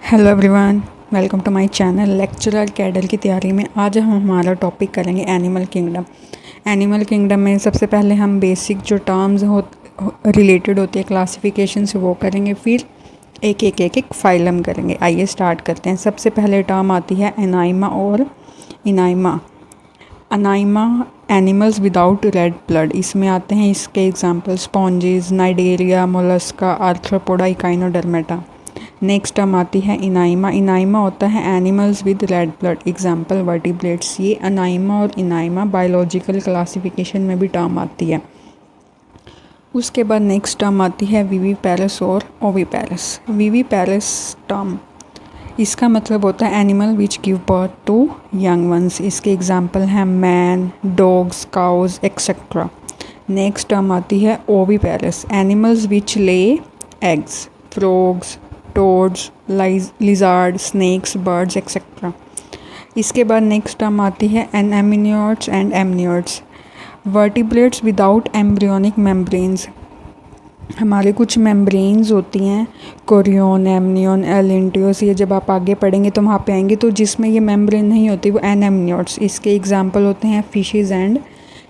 Hello everyone, welcome to my channel lecturer cadre की तैयारी में। आज हम हमारा टॉपिक करेंगे एनिमल किंगडम। एनिमल किंगडम में सबसे पहले हम बेसिक जो टर्म्स रिलेटेड होती है क्लासिफिकेशन से वो करेंगे, फिर एक फाइलम करेंगे। आइए स्टार्ट करते हैं। सबसे पहले टर्म आती है एनाइमा और इनाइमा। अनाइमा एनिमल्स विदाउट रेड ब्लड, इसमें आते हैं इसके example sponges, Cnidaria, Mollusca, arthropoda, Echinodermata. Next term आती है इनाइमा। इनाइमा होता है animals with red blood, example vertebrates. ये अनाइमा और इनाइमा बायोलॉजिकल क्लासिफिकेशन में भी टर्म आती है। उसके बाद नेक्स्ट टर्म आती है विविपेरस और ओविपेरस। विविपेरस टर्म इसका मतलब होता है animal which give birth to young ones. इसके एग्जांपल हैं man, dogs, cows etcetera. Next term आती है oviparous, animals which lay eggs, frogs, toads, lizard, snakes, birds etcetera. इसके बाद नेक्स्ट टर्म आती है amniotes and amniotes, vertebrates without embryonic membranes. हमारे कुछ मेम्ब्रेन्स होती हैं, कोरियन, एमनियन, एलिंटियोस, ये जब आप आगे पढ़ेंगे तो वहाँ पे आएंगे, तो जिसमें ये मेम्ब्रेन नहीं होती वो एनेमनियोट्स। इसके एग्जांपल होते हैं fishes and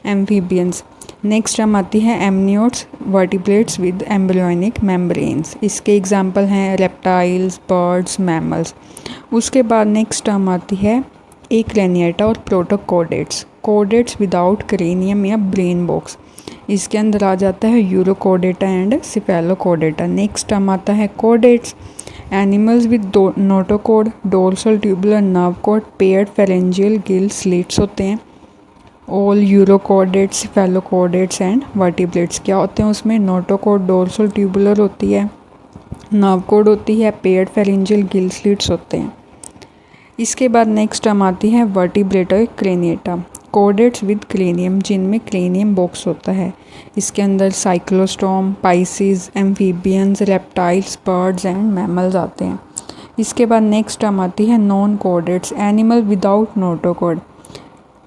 amphibians. Next term आती है amniotes, vertebrates with embryonic membranes. इसके एग्जांपल हैं रेप्टाइल्स, बर्ड्स, मैमल्स। उसके बाद नेक्स्ट टर्म आती है एक्रैनिएटा और प्रोटोकोडेट्स, कोडेट्स विदाउट क्रेनियम या ब्रेन बॉक्स। इसके अंदर आ जाता है Urochordata and Cephalochordata. Next term आता है कोडेट्स, animals with notochord, dorsal tubular nerve code, paired pharyngeal gill slits होते हैं। ऑल यूरोकोडेट्स, सिफेलोकोडेट्स एंड वर्टिब्रेट्स क्या होते हैं उसमें, नोटोकोड, डोर्सल ट्यूबुलर होती है, नर्व कोड होती है, पेयर्ड फेरेंजियल गिल स्लिट्स होते हैं। इसके बाद नेक्स्ट टर्म आती है वर्टिब्रेट और क्रेनिएटा, कोडेट्स विद क्रेनियम, जिनमें क्रेनियम बॉक्स होता है। इसके अंदर cyclostome, Pisces, amphibians, reptiles, birds and mammals आते हैं। इसके बाद नेक्स्ट टर्म आती है नॉन कोडेट्स, एनिमल विदाउट नोटोकोड।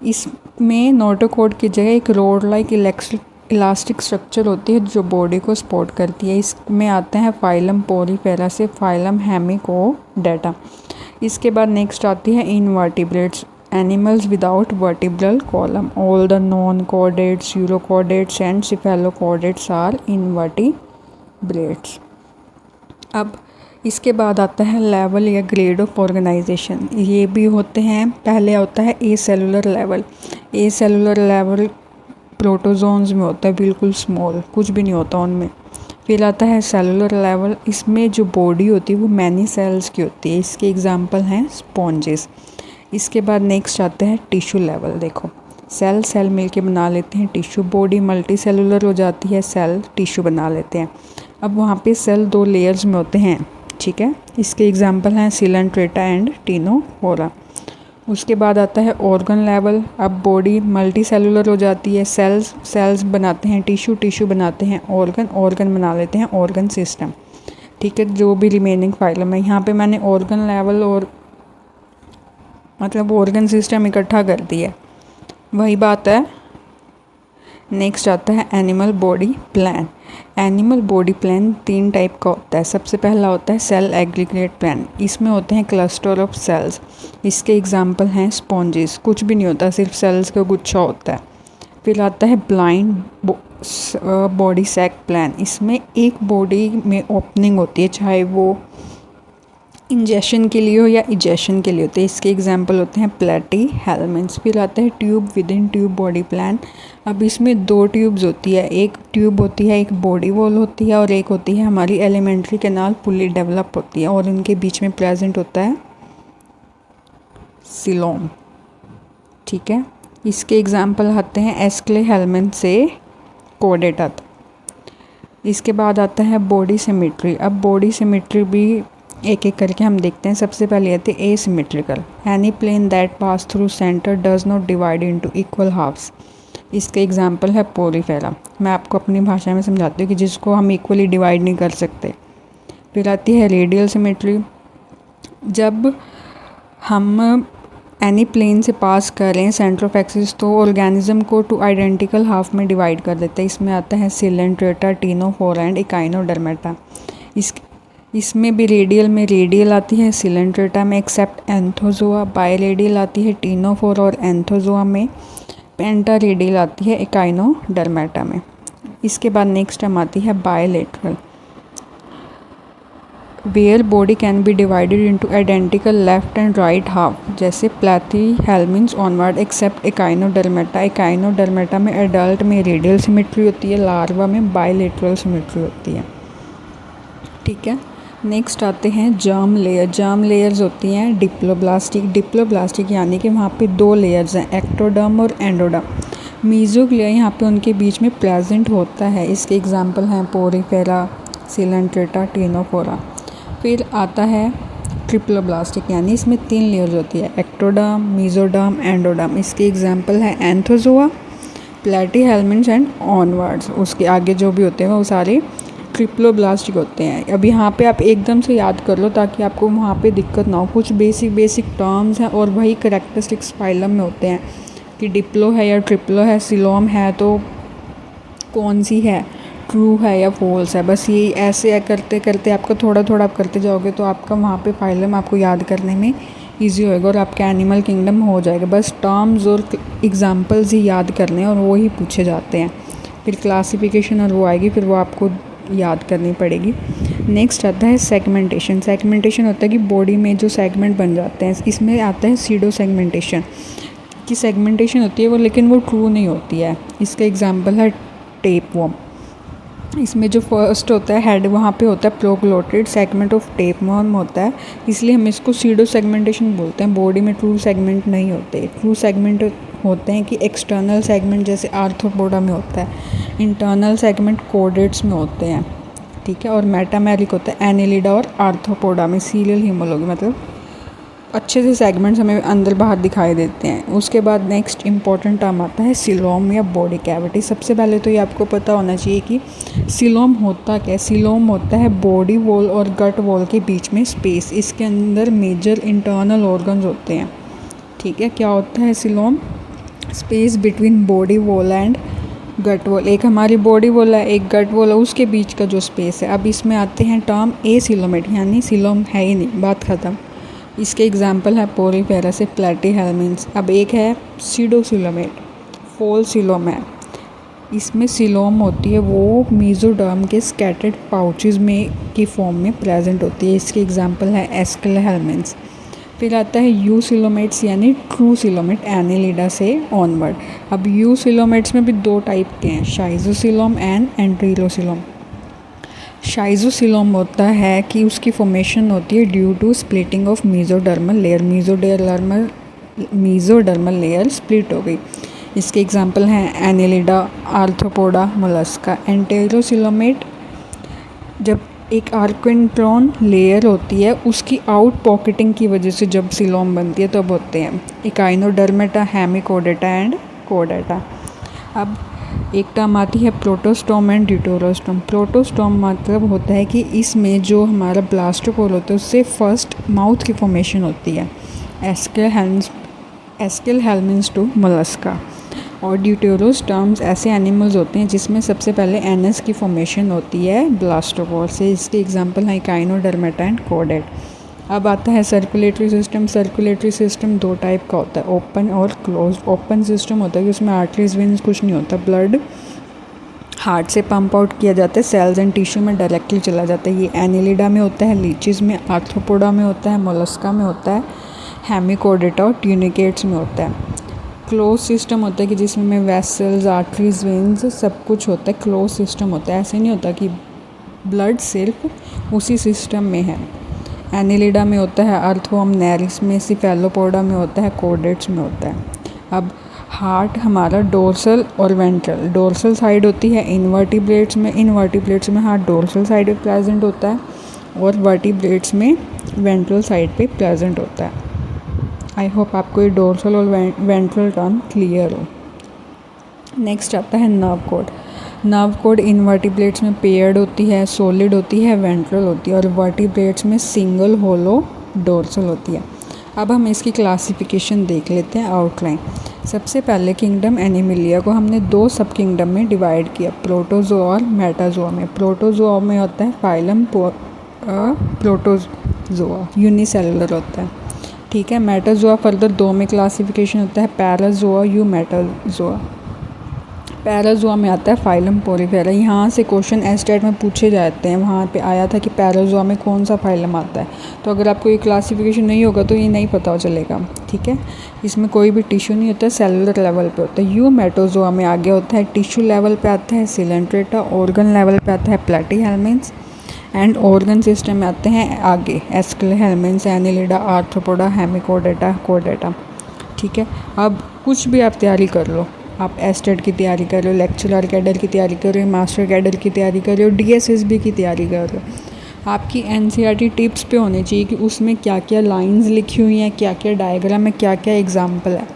इसमें नोटोकोड की जगह एक रोड लाइक इलास्टिक स्ट्रक्चर होती है जो बॉडी को सपोर्ट करती है। इसमें आते हैं फाइलम पोरीफेरा से फाइलम हेमिकोडेटा। इसके बाद नेक्स्ट आती है invertebrates, animals without vertebral column. All the non chordates, urochordates and cephalochordates are invertebrates. अब इसके बाद आता है लेवल या ग्रेड ऑफ ऑर्गेनाइजेशन। ये भी होते हैं, पहले होता है ए सेलुलर लेवल। ए सेलुलर लेवल प्रोटोजोन्स में होता है, बिल्कुल स्मॉल, कुछ भी नहीं होता उनमें। फिर आता है सेलुलर लेवल, इसमें जो बॉडी होती है वो मैनी सेल्स की होती है। इसके एग्जांपल हैं स्पॉन्जेस। इसके बाद नेक्स्ट आता है टिश्यू लेवल। देखो सेल सेल मिलके बना लेते हैं टिश्यू, बॉडी मल्टी सेलुलर हो जाती है, सेल टिश्यू बना लेते हैं। अब वहाँ पे सेल दो लेयर्स में होते हैं, ठीक है। इसके एग्जांपल हैं सिलेंट्रेटा एंड टिनोफोरा। उसके बाद आता है ऑर्गन लेवल, अब बॉडी मल्टी सेलुलर हो जाती है, सेल्स बनाते हैं टिश्यू, टिश्यू बनाते हैं ऑर्गन बना लेते हैं ऑर्गन सिस्टम, ठीक है। जो भी रिमेनिंग फाइलम है, यहाँ पे मैंने ऑर्गन लेवल और मतलब ऑर्गन सिस्टम इकट्ठा कर दिया, वही बात है। नेक्स्ट आता है animal body plan. Animal body plan 3 type का होता है। सबसे पहला होता है सेल एग्रीगेट प्लान, इसमें होते हैं क्लस्टर ऑफ सेल्स। इसके एग्जांपल हैं स्पॉन्जेस, कुछ भी नहीं होता, सिर्फ सेल्स का गुच्छा होता है। फिर आता है ब्लाइंड बॉडी सैक प्लान, इसमें एक बॉडी में ओपनिंग होती है, चाहे वो इंजेक्शन के लिए हो या इजेक्शन के लिए होते हैं। इसके एग्जांपल होते हैं प्लेटी हेलमेंट्स। फिर आता है tube with in tube body plan. अब इसमें 2 ट्यूब्स होती है, एक ट्यूब होती है, एक बॉडी वॉल होती है, और एक होती है हमारी एलिमेंट्री कैनाल पुली डेवलप होती है, और इनके बीच में प्रेजेंट होता है सिलोम, ठीक है। इसके एग्जांपल आते हैं एस्क्ले हेलमेंट से कोडेटा तक। इसके बाद आता है बॉडी सिमेट्री। अब बॉडी सिमेट्री भी एक एक करके हम देखते हैं। सबसे पहले आते हैं asymmetrical, any plane that pass through centre does not divide into equal halves. इसके एग्जांपल है पोरीफेरा। मैं आपको अपनी भाषा में समझाती हूँ कि जिसको हम इक्वली डिवाइड नहीं कर सकते। फिर आती है रेडियल सिमेट्री, जब हम एनी प्लेन से पास करें सेंटर ऑफ एक्सिस तो ऑर्गेनिज्म को 2 आइडेंटिकल हाफ में डिवाइड कर देते हैं। इसमें आता है सिलेंट्रेटा, टिनोफोरा एंड इकाइनोडर्मेटा। इसमें भी रेडियल में रेडियल आती है सिलेंट्रेटा में एक्सेप्ट एंथोजोआ, बायरेडियल आती है टीनोफोरा और एंथोजोआ में, पेंटा रेडियल आती है एकाइनोडर्मेटा में। इसके बाद नेक्स्ट टर्म आती है bilateral, where body can be divided into identical left and right half, जैसे Platyhelminth onward except Echinodermata. Echinodermata में एडल्ट में रेडियल सिमेट्री होती है, लार्वा में बायलेटरल सिमेट्री होती है। ठीक है, नेक्स्ट आते हैं जर्म लेयर। जर्म लेयर्स होती हैं डिप्लोब्लास्टिक। डिप्लोब्लास्टिक यानी कि वहाँ पे 2 लेयर्स हैं, एक्टोडर्म और एंडोडर्म। मीजोग्लिया यहाँ पे उनके बीच में प्रेजेंट होता है। इसके एग्जांपल हैं पोरीफेरा, सिलेंट्रेटा, टीनोफोरा। फिर आता है ट्रिप्लोब्लास्टिक यानी इसमें 3 लेयर्स होती है, एक्टोडर्म, मीजोडर्म, एंडोडर्म। इसके एग्जांपल हैं एंथोजोआ, प्लैटीहेल्मिन्थ एंड ऑनवर्ड्स। उसके आगे जो भी होते हैं वो सारे ट्रिप्लोब्लास्टिक होते हैं। अब यहाँ पे आप एकदम से याद कर लो ताकि आपको वहाँ पे दिक्कत ना हो। कुछ बेसिक टर्म्स हैं और वही करेक्टरिस्टिक्स फाइलम में होते हैं कि डिप्लो है या ट्रिप्लो है, सिलोम है तो कौन सी है, ट्रू है या फॉल्स है। बस ये ऐसे करते करते आपको थोड़ा आप करते जाओगे तो आपका वहाँ पे फाइलम आपको याद करने में ईजी होएगा और आपका एनिमल किंगडम हो जाएगा। बस टर्म्स और एग्जांपल्स ही याद करने हैं और वो ही पूछे जाते हैं। फिर क्लासिफिकेशन और वो आएगी, फिर वो आपको याद करनी पड़ेगी। नेक्स्ट आता है सेगमेंटेशन। सेगमेंटेशन होता है कि बॉडी में जो सेगमेंट बन जाते हैं, इसमें आता है सीडो सेगमेंटेशन की सेगमेंटेशन होती है वो, लेकिन वो ट्रू नहीं होती है। इसका एग्जांपल है टेपवर्म। इसमें जो फर्स्ट होता है हेड, वहाँ पे होता है प्रोग्लोटेड सेगमेंट ऑफ टेपवर्म होता है, इसलिए हम इसको सीडो सेगमेंटेशन बोलते हैं। बॉडी में ट्रू सेगमेंट नहीं होते। ट्रू सेगमेंट होते हैं कि एक्सटर्नल सेगमेंट जैसे आर्थ्रोपोडा में होता है, इंटरनल सेगमेंट कोडेट्स में होते हैं। ठीक है, और मेटामेरिक होता है एनेलिडा और आर्थ्रोपोडा में। सीरियल हीमोलॉजी मतलब अच्छे से सेगमेंट्स हमें अंदर बाहर दिखाई देते हैं। उसके बाद नेक्स्ट इंपॉर्टेंट टर्म आता है सिलोम या बॉडी कैविटी। सबसे पहले तो ये आपको पता होना चाहिए कि सिलोम होता क्या है। सिलोम होता है बॉडी वॉल और गट वॉल के बीच में स्पेस। इसके अंदर मेजर इंटरनल ऑर्गन्स होते हैं। ठीक है, क्या होता है coelom? Space between body wall and gut wall. एक हमारी बॉडी वॉल है, एक गट वॉल है, उसके बीच का जो स्पेस है। अब इसमें आते हैं टर्म एसिलोमेट यानी सिलोम है ही नहीं, बात ख़त्म। इसके एग्जाम्पल है पोरीफेरा से प्लैटीहेल्मिन्थ। अब एक है सीडोसिलोमेट, फॉल सिलोम है। इसमें सिलोम होती है वो मीजोडर्म के स्कैटर्ड पाउचेस में की फॉर्म में प्रेजेंट होती है। इसके एग्जाम्पल है एस्केलेहेल्मिन्थ। फिर आता है यू सिलोमेट्स यानी ट्रू सिलोमेट एनेलिडा से ऑनवर्ड। अब यू सिलोमेट्स में भी 2 टाइप के हैं, शाइजोसिलोम एंड एंट्रीलोसिलोम। शाइजोसिलोम होता है कि उसकी फॉर्मेशन होती है due to splitting of mesodermal layer. Mesodermal layer split हो गई। इसके एग्जांपल हैं एनेलिडा, आर्थ्रोपोडा, मोलस्का। एंटेरोसिलोमेट जब एक आर्किनट्रॉन लेयर होती है उसकी आउट पॉकेटिंग की वजह से जब सिलोम बनती है तब होते हैं एकाइनोडर्मेटा, हेमिकोडेटा एंड कोडेटा। अब एक टर्म आती है प्रोटोस्टोम एंड ड्यूटेरोस्टोम। प्रोटोस्टोम मतलब होता है कि इसमें जो हमारा ब्लास्टोपोल होता है उससे फर्स्ट माउथ की फॉर्मेशन होती है, एस्केलेहेल्मिन्थ टू मोलस्का। और ड्यूटेरोस्टोम्स ऐसे एनिमल्स होते हैं जिसमें सबसे पहले एनस की फॉर्मेशन होती है ब्लास्टोपोल से। इसके एग्जांपल हैं एकाइनोडर्मेटा एंड कोडेट। अब आता है circulatory system. Circulatory system 2 type का होता है, ओपन और क्लोज। ओपन सिस्टम होता है कि उसमें आर्टरीज, वेन्स कुछ नहीं होता, ब्लड हार्ट से पंप आउट किया जाता है, सेल्स एंड टिश्यू में डायरेक्टली चला जाता है। ये एनेलिडा में होता है, लीचेस में, आर्थ्रोपोडा में होता है, मोलस्का में होता है, हेमिकोडेटा और ट्यूनिकेट्स में होता है। क्लोज सिस्टम होता है कि जिसमें वेसल्स, आर्टरीज, वेन्स सब कुछ होता है, क्लोज सिस्टम होता है। ऐसे नहीं होता कि ब्लड सिर्फ उसी सिस्टम में है। एनेलिडा में होता है, अर्थवर्म, नेरिस में, सिफेलोपोडा में होता है, कोडेट्स में होता है। अब हार्ट हमारा डोर्सल और वेंट्रल। डोर्सल साइड होती है इनवर्टिब्रेट्स में, इनवर्टिब्रेट्स में हार्ट डोर्सल साइड पे प्रेजेंट होता है और वर्टिब्रेट्स में वेंट्रल साइड पे प्रेजेंट होता है। आई होप आपको ये डोर्सल और वेंट्रल टर्म क्लियर हो। नेक्स्ट आता है nerve code. Nerve code invertebrates में पेयर्ड होती है, सॉलिड होती है, वेंट्रल होती है और वर्टिब्रेट्स में सिंगल होलो डोर्सल होती है। अब हम इसकी क्लासिफिकेशन देख लेते हैं, आउटलाइन। सबसे पहले किंगडम एनिमलिया को हमने 2 सब किंगडम में डिवाइड किया, प्रोटोजोआ और मेटाजोआ में। प्रोटोजोआ में होता है फाइलम प्रोटोजोआ, यूनिसेलुलर होता है। ठीक है, मेटाजोआ फर्दर 2 में क्लासिफिकेशन होता है, पैराजोआ, यूमेटाजोआ। पैराजोआ में आता है फाइलम पोरीफेरा। यहाँ से क्वेश्चन एस्टेट में पूछे जाते हैं, वहाँ पे आया था कि पैराजोआ में कौन सा फाइलम आता है। तो अगर आपको ये क्लासिफिकेशन नहीं होगा तो ये नहीं पता चलेगा। ठीक है, इसमें कोई भी टिश्यू नहीं होता है, सेलुलर लेवल पे होता है। यूमेटोजोआ में आगे होता है, टिश्यू लेवल पे आता है सिलेंट्रेटा, ऑर्गन लेवल पे आता है प्लेटीहेल्मिन्थ, एंड ऑर्गन सिस्टम में आते हैं आगे एस्क्लेहेल्मिन्थ, एनिलिडा, आर्थ्रोपोडा, हेमिकोडेटा, कोडेटा। ठीक है, अब कुछ भी आप तैयारी कर लो, आप एस्टेट की तैयारी कर रहे हो, लेक्चरर कैडर की तैयारी कर रहे हो, मास्टर कैडर की तैयारी कर रहे हो, डीएसएसबी की तैयारी कर रहे हो, आपकी एनसीईआरटी टिप्स पे होनी चाहिए कि उसमें क्या क्या लाइंस लिखी हुई हैं, क्या क्या डायग्राम है, क्या क्या एग्जाम्पल है।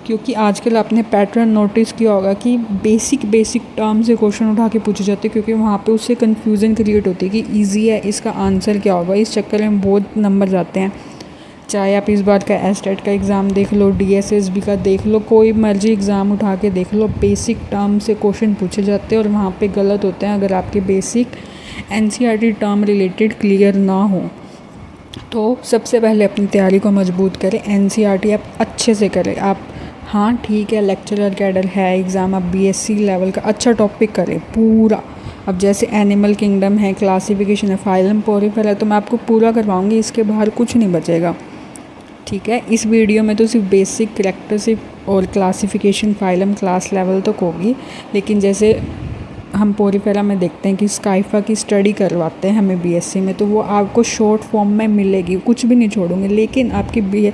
क्योंकि आजकल आपने पैटर्न नोटिस किया होगा कि बेसिक टर्म से क्वेश्चन उठा के पूछे जाते हैं, क्योंकि वहाँ पे उससे कन्फ्यूज़न क्रिएट होती है कि ईजी है, इसका आंसर क्या होगा। इस चक्कर में बहुत नंबर जाते हैं। चाहे आप इस बार का एस्टेट का एग्ज़ाम देख लो, डीएसएसबी का देख लो, कोई मर्जी एग्ज़ाम उठा के देख लो, बेसिक टर्म से क्वेश्चन पूछे जाते हैं और वहाँ पे गलत होते हैं अगर आपके basic NCERT term related clear ना हो। तो सबसे पहले अपनी तैयारी को मजबूत करें, एनसीईआरटी आप अच्छे से करें। आप हाँ ठीक है, लेक्चरर कैडर है एग्ज़ाम, आप बीएससी लेवल का अच्छा टॉपिक करें पूरा। अब जैसे एनिमल किंगडम है, क्लासिफिकेशन है, फाइलम पोरीफेरा है, तो मैं आपको पूरा करवाऊँगी, इसके बाहर कुछ नहीं बचेगा। ठीक है, इस वीडियो में तो सिर्फ बेसिक कैरेक्टरिस्टिक और क्लासिफिकेशन फाइलम क्लास लेवल तक होगी, लेकिन जैसे हम पोरीफेरा में देखते हैं कि स्काइफा की स्टडी करवाते हैं हमें बीएससी में, तो वो आपको शॉर्ट फॉर्म में मिलेगी, कुछ भी नहीं छोड़ूंगे, लेकिन आपकी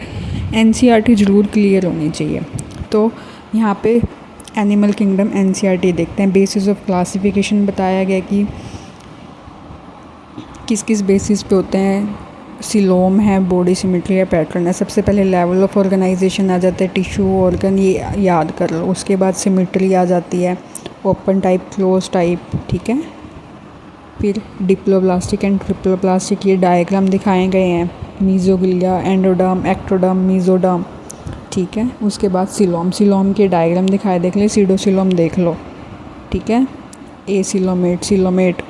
एनसीईआरटी ज़रूर क्लियर होनी चाहिए। तो यहाँ पे एनिमल किंगडम एनसीईआरटी देखते हैं। बेसिस ऑफ क्लासिफिकेशन बताया गया कि किस किस बेसिस पे होते हैं, सिलोम है, बॉडी सिमेट्री है, पैटर्न है। सबसे पहले लेवल ऑफ ऑर्गेनाइजेशन आ जाता है, टिश्यू ऑर्गन, ये याद कर लो। उसके बाद सिमेट्री आ जाती है, ओपन टाइप, क्लोज टाइप। ठीक है, फिर डिप्लोब्लास्टिक एंड ट्रिप्लोब्लास्टिक, ये डायग्राम दिखाए गए हैं, मीजोग्लिया, एंडोडर्म, एक्टोडर्म, मीजोडर्म। ठीक है, उसके बाद सिलोम के डायग्राम दिखाए, देख ले, सीडोसिलोम देख लो। ठीक है, ए सिलोमेट,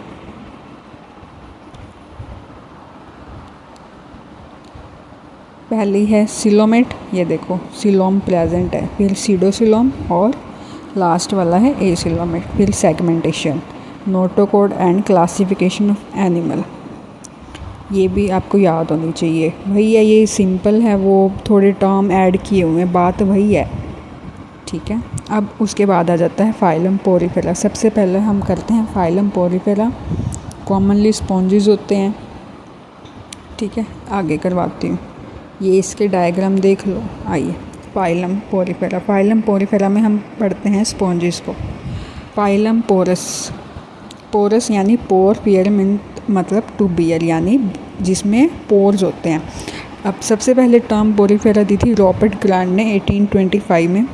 पहली है सिलोमेट, ये देखो सिलोम प्रेजेंट है, फिर सीडोसिलोम और लास्ट वाला है ए सिलोमेट। फिर segmentation, notochord and classification of animal, ये भी आपको याद होनी चाहिए। भैया ये सिंपल है, वो थोड़े टर्म ऐड किए हुए हैं, बात वही है। ठीक है, अब उसके बाद आ जाता है फाइलम पोरीफेरा। सबसे पहले हम करते हैं फाइलम पोरीफेरा। कॉमनली स्पॉन्जेस होते हैं। ठीक है, आगे करवाती हूँ, ये इसके डायग्राम देख लो। आइए, फाइलम पोरीफेरा में हम पढ़ते हैं स्पॉन्जेस को। फाइलम पोरस यानी पोर, पियर मतलब टू बियर यानी जिसमें पोर्स होते हैं। अब सबसे पहले टर्म पोरीफेरा दी थी रॉबर्ट ग्रांट ने 1825 में।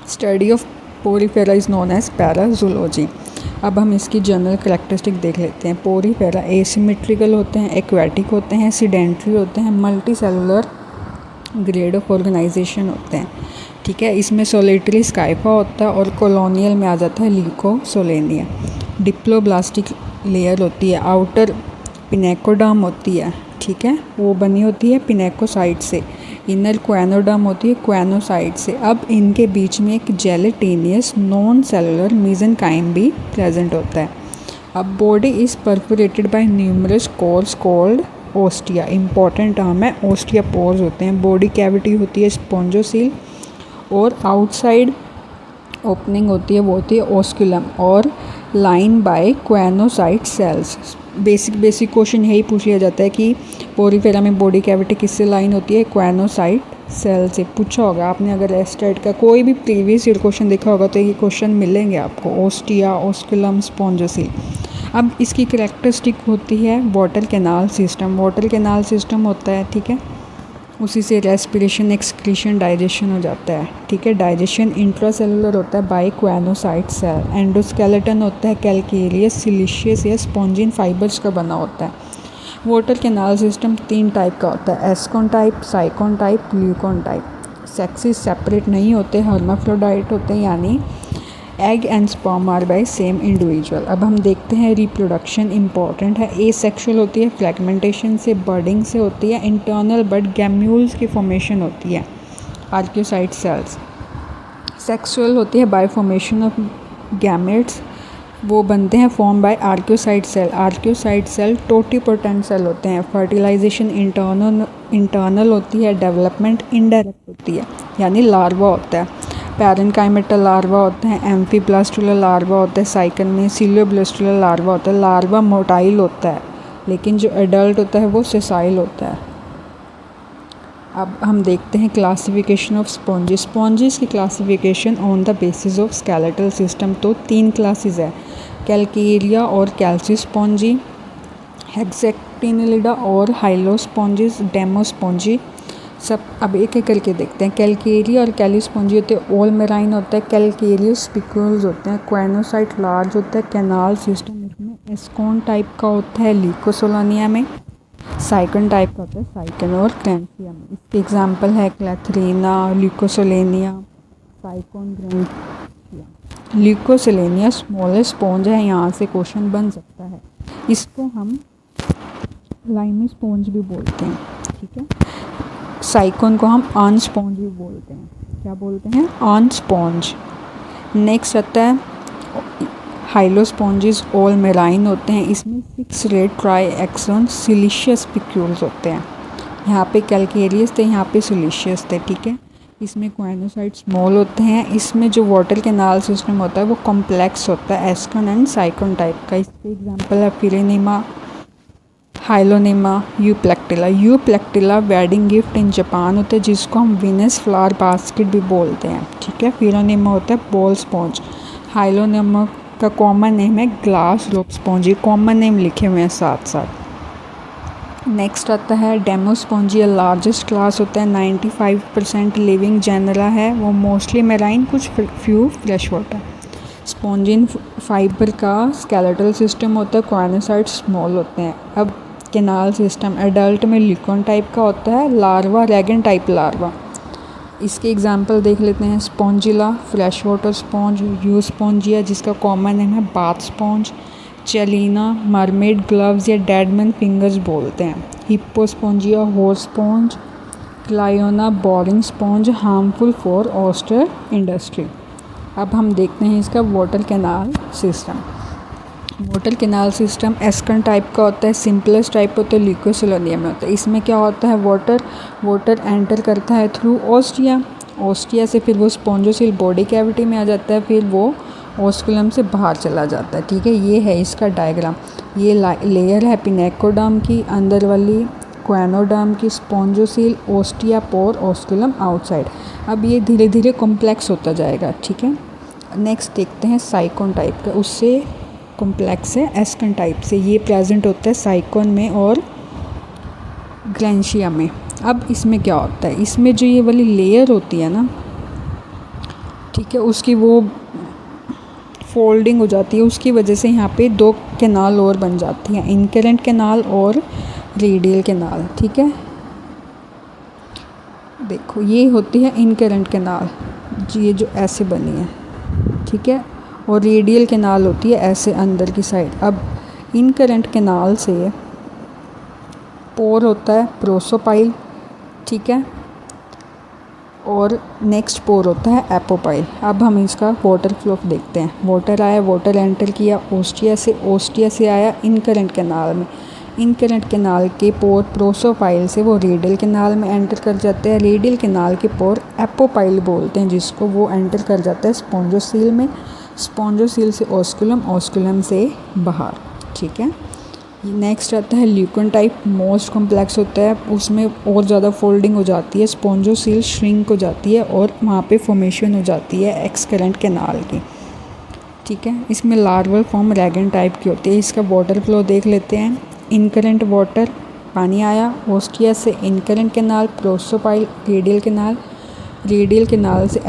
Study of porifera is known as parazoology. अब हम इसकी जनरल कैरेक्टरिस्टिक देख लेते हैं। पोरीफेरा एसिमेट्रिकल होते हैं, एक्वेटिक होते हैं, सीडेंट्री होते हैं, multi cellular grade of organisation होते हैं। ठीक है, इसमें सोलेटरी स्काइफा होता है और कॉलोनियल में आ जाता है ल्यूकोसोलेनिया। डिप्लोब्लास्टिक लेयर होती है, आउटर पिनेकोडर्म होती है। ठीक है, वो बनी होती है पिनेकोसाइट से। इनर क्वेनोडर्म होती है क्वेनोसाइट से। अब इनके बीच में एक जेलेटिनियस नॉन सेलुलर मेसेनकाइम भी प्रेजेंट होता है। अब body is perforated by numerous course called ostia. Important term है, ओस्टिया पोर्स होते हैं। बॉडी कैविटी होती है स्पॉन्जोसील और आउटसाइड ओपनिंग होती है वो होती है ओस्कुलम और line by choanocyte cells. Basic question यही पूछ लिया जाता है कि पोरीफेरा में बॉडी कैविटी किससे लाइन होती है, क्वेनोसाइट सेल से। पूछा होगा आपने अगर एस्टेट का कोई भी प्रीवियस ईयर क्वेश्चन देखा होगा तो ये क्वेश्चन मिलेंगे आपको, ओस्टिया, ओस्कुलम, स्पॉन्जोसील। अब इसकी कैरेक्टरिस्टिक होती है वाटर कैनाल सिस्टम होता है। ठीक है, उसी से रेस्पिरेशन, एक्सक्रीशन, डाइजेशन हो जाता है। ठीक है, डाइजेशन इंट्रासेलुलर होता है बाय क्वेनोसाइट सेल। एंडोस्केलेटन होता है कैल्केरियस, सिलिशियस या स्पॉन्जिन फाइबर्स का बना होता है। वाटर कैनाल सिस्टम 3 टाइप का होता है, ascon type, sycon type, leucon type. Sexes separate नहीं होते, हर्माफ्रोडाइट होते हैं, यानी egg and sperm are by same individual. अब हम देखते हैं रिप्रोडक्शन इंपॉर्टेंट है। एसेक्सुअल होती है, फ्रैगमेंटेशन से, बर्डिंग से होती है। इंटरनल बट गैम्यूल्स की फॉर्मेशन होती है, आर्क्योसाइट सेल्स। सेक्सुअल होती है बाय फॉर्मेशन ऑफ गैमेट्स, वो बनते हैं form by archaeocyte cell. Archaeocyte cell totipotent cell होते हैं। फर्टिलाइजेशन इंटरनल होती है, डेवलपमेंट इनडायरेक्ट होती है, यानी लार्वा होता है। पैरेन्काइमेटा लार्वा होते हैं, एम्फीब्लास्टुला लार्वा होता है, साइकन में सीलियोब्लास्टुला लार्वा होता है। लार्वा मोटाइल होता है, लेकिन जो एडल्ट होता है वो सेसाइल होता है। अब हम देखते हैं क्लासिफिकेशन ऑफ स्पॉन्जेस। स्पॉन्जेस की classification on the basis of skeletal system. तो 3 क्लासेस है, कैल्केरिया और कैल्सीस्पॉन्जी, हेक्सेक्टिनिलिडा और हाइलोस्पॉन्जिस, डेमोस्पॉन्जी। सब अब एक एक करके देखते हैं। कैल्केरिया और कैलिस्पॉन्जी होते हैं, ओल मेराइन होता है, कैल्केरियस स्पिक्यूल्स होते हैं, क्वेनोसाइट लार्ज होता है, कैनाल सिस्टम इसमें एस्कोन टाइप का होता है, ल्यूकोसोलानिया में साइकन टाइप का होता है, साइकन और क्लैंसिया में। इसके एग्जांपल है क्लैथरीना, Leucosolenia, sycon, ग्रेंसिया। Leucosolenia smallest sponge है, यहाँ से क्वेश्चन बन सकता है। इसको हम लाइमी स्पॉन्ज भी बोलते हैं, ठीक है। साइकोन को हम ऑन स्पॉन्ज भी बोलते हैं। क्या बोलते हैं? On sponge. नेक्स्ट आता है हाइलोस्पॉन्जिस, ऑल मेराइन होते हैं। इसमें 6 रेड ट्राई एक्सन सिलिशियस पिक्यूल्स होते हैं। यहाँ पे कैल्केरियस थे, यहाँ पे सिलिशियस थे, ठीक है। इसमें क्वेनोसाइट स्मॉल होते हैं। इसमें जो वाटर कैनाल सिस्टम होता है वो कॉम्प्लेक्स होता है, एस्कन एंड साइकोन टाइप का। इसके एग्जांपल है फिरेनिमा, हाइलोनिमा, यूप्लेक्टिला। यूप्लेक्टिला वेडिंग गिफ्ट इन जापान होता है, जिसको हम वीनस फ्लावर बास्केट भी बोलते हैं, ठीक है। फिरोनिमा होता है बॉल स्पॉन्ज। हाइलोनिमा का कॉमन नेम है ग्लास रोक स्पॉन्ज। ये कॉमन नेम लिखे हुए हैं साथ साथ। नेक्स्ट आता है डेमोस्पॉन्जी, लार्जेस्ट क्लास होता है, 95% लिविंग जेनरा है, वो मोस्टली मेराइन, कुछ few fresh water. Spongin fibre का स्केलेटल सिस्टम होता है, क्वानोसाइट स्मॉल होते हैं। अब कैनाल सिस्टम एडल्ट में लिकॉन टाइप का होता है, लार्वा रैगन टाइप लार्वा। इसके एग्जांपल देख लेते हैं। Spongilla fresh water sponge, euspongia जिसका कॉमन नेम है bath sponge, chalina mermaid gloves या डेडमैन फिंगर्स बोलते हैं। Hippospongia horse sponge, cliona boring sponge, harmful for oyster industry. अब हम देखते हैं इसका water canal system. Water canal system ascon type का होता है, सिंपलेस्ट टाइप होता है, ल्यूकोसोलानिया में होता है। इसमें क्या होता है, वाटर एंटर करता है थ्रू ओस्टिया से, फिर वो स्पॉन्जोसिल बॉडी कैविटी में आ जाता है, फिर वो ओस्कुलम से बाहर चला जाता है, ठीक है। ये है इसका डायग्राम। ये लेयर है पिनेकोडर्म की, अंदर वाली क्वेनोडर्म की, स्पॉन्जोसिल, ओस्टिया, पोर, ओस्कुलम आउटसाइड। अब ये धीरे धीरे कॉम्प्लेक्स होता जाएगा, ठीक है। नेक्स्ट देखते हैं साइकोन टाइप का, उससे कॉम्प्लेक्स है एस्कन टाइप से। ये प्रेजेंट होता है साइकोन में और ग्रेंशिया में। अब इसमें क्या होता है, इसमें जो ये वाली लेयर होती है ना, ठीक है, उसकी वो फोल्डिंग हो जाती है, उसकी वजह से यहाँ पे 2 कैनाल और बन जाती हैं, इनकरेंट कैनाल और रेडियल कैनाल, ठीक है। देखो ये होती है इनकरेंट कैनाल, ये जो ऐसे बनी है, ठीक है, और रेडियल कैनाल होती है ऐसे अंदर की साइड। अब इनकरेंट कैनाल से पोर होता है प्रोसोपाइल, ठीक है, और नेक्स्ट पोर होता है एपोपाइल। अब हम इसका वाटर फ्लो देखते हैं। वाटर आया, वाटर एंटर किया ओस्टिया से आया इनकरेंट कैनाल में, इनकरेंट कैनाल के पोर प्रोसोपाइल से वो रेडियल कैनाल में एंटर कर जाते हैं, रेडियल कैनाल के पोर एपोपाइल बोलते हैं, जिसको वो एंटर कर जाता है स्पॉन्जोसील में, स्पॉन्जोसील से ओस्कुलम, ओस्कुलम से बाहर, ठीक है। नेक्स्ट आता है ल्यूकन टाइप, मोस्ट कॉम्प्लेक्स होता है, उसमें और ज़्यादा फोल्डिंग हो जाती है, स्पॉन्जोसील श्रिंक हो जाती है और वहाँ पे फॉर्मेशन हो जाती है एक्सकरेंट कैनाल की, ठीक है। इसमें लार्वल फॉर्म रैगन टाइप की होती है। इसका वाटर फ्लो देख लेते हैं। इनकरेंट वाटर, पानी आया ओस्टिया से incurrent canal, prosopyle radial canal से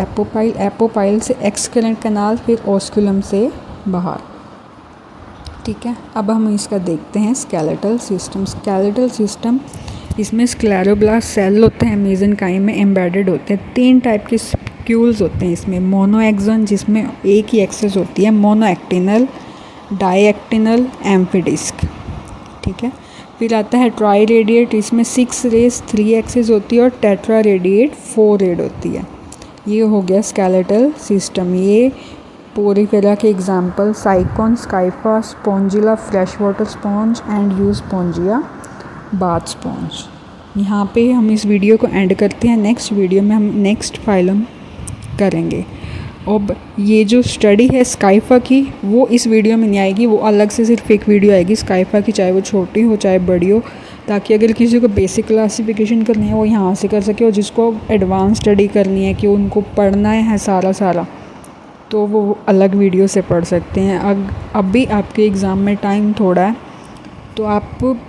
एपोपाइल से एक्सकरेंट कैनाल, फिर ओस्कुलम से बाहर, ठीक है। अब हम इसका देखते हैं स्केलेटल सिस्टम। इसमें स्क्लेरोब्लास्ट सेल होते हैं, मेसेनकाइम में एम्बेडेड होते हैं। 3 टाइप के मॉलिक्यूल्स होते हैं इसमें। मोनो एक्सॉन जिसमें एक ही एक्सेस होती है, मोनो एक्टिनल, डाई एक्टिनल, एम्फीडिस्क, ठीक है। फिर आता है ट्राई रेडिएट, इसमें 6 रेस 3 एक्सेस होती है और टेट्रा रेडिएट 4 रेड होती है। ये हो गया स्केलेटल सिस्टम। ये पोरिफेरा के example sycon, scypha, spongilla, fresh water sponge and euspongia, bath sponge. यहाँ पे हम इस वीडियो को एंड करते हैं। नेक्स्ट वीडियो में हम नेक्स्ट फाइलम करेंगे। अब ये जो स्टडी है स्काइफा की, वो इस वीडियो में नहीं आएगी, वो अलग से सिर्फ एक वीडियो आएगी स्काइफा की, चाहे वो छोटी हो चाहे बड़ी हो, ताकि अगर किसी को बेसिक क्लासिफिकेशन करनी है वो यहाँ से कर सके, और जिसको एडवांस स्टडी करनी है कि उनको पढ़ना है सारा तो वो अलग वीडियो से पढ़ सकते हैं। अभी आपके एग्ज़ाम में टाइम थोड़ा है, तो आप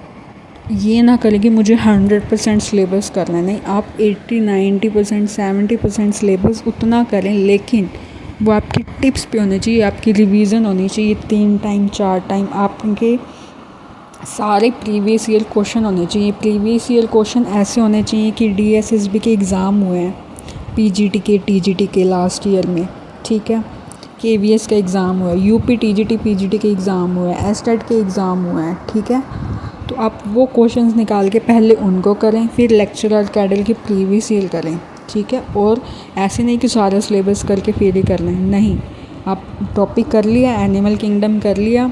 ये ना करें कि मुझे 100% सिलेबस करना है, नहीं, आप 80-90%, 70% सिलेबस उतना करें, लेकिन वो आपकी टिप्स पे होने चाहिए, आपकी रिवीजन होनी चाहिए 3 टाइम 4 टाइम। आपके सारे प्रीवियस ईयर क्वेश्चन होने चाहिए। प्रीवियस ईयर क्वेश्चन ऐसे होने चाहिए कि DSSB के एग्ज़ाम हुए हैं, PGT के, TGT के लास्ट ईयर में, ठीक है, KVS का एग्ज़ाम हुआ है, UP TGT PGT के एग्ज़ाम हुए हैं, STAT के एग्ज़ाम हुए हैं, ठीक है। तो आप वो क्वेश्चंस निकाल के पहले उनको करें, फिर लेक्चरर कैडल के प्रीवियस ईयर करें, ठीक है। और ऐसे नहीं कि सारा सिलेबस करके फिर ही कर लें, नहीं, आप टॉपिक कर लिया, एनिमल किंगडम कर लिया,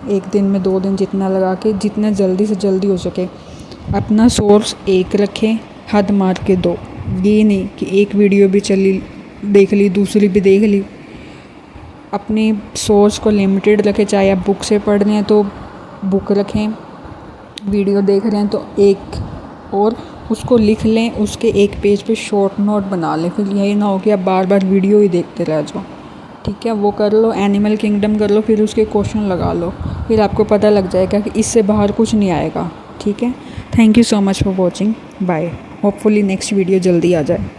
1 दिन में 2 दिन जितना लगा के, जितना जल्दी से जल्दी हो सके। अपना सोर्स एक रखें, हद मार के 2, ये नहीं कि एक वीडियो भी चली देख ली, दूसरी भी देख ली। अपने सोर्स को लिमिटेड रखें, चाहे आप बुक से पढ़ रहे हैं तो बुक रखें, वीडियो देख रहे हैं तो एक, और उसको लिख लें, उसके एक पेज पे शॉर्ट नोट बना लें। फिर यही ना हो कि आप बार बार वीडियो ही देखते रह जाओ, ठीक है। वो कर लो, एनिमल किंगडम कर लो, फिर उसके क्वेश्चन लगा लो, फिर आपको पता लग जाएगा कि इससे बाहर कुछ नहीं आएगा, ठीक है। Thank you so much for watching, bye. Hopefully next video जल्दी आ जाए।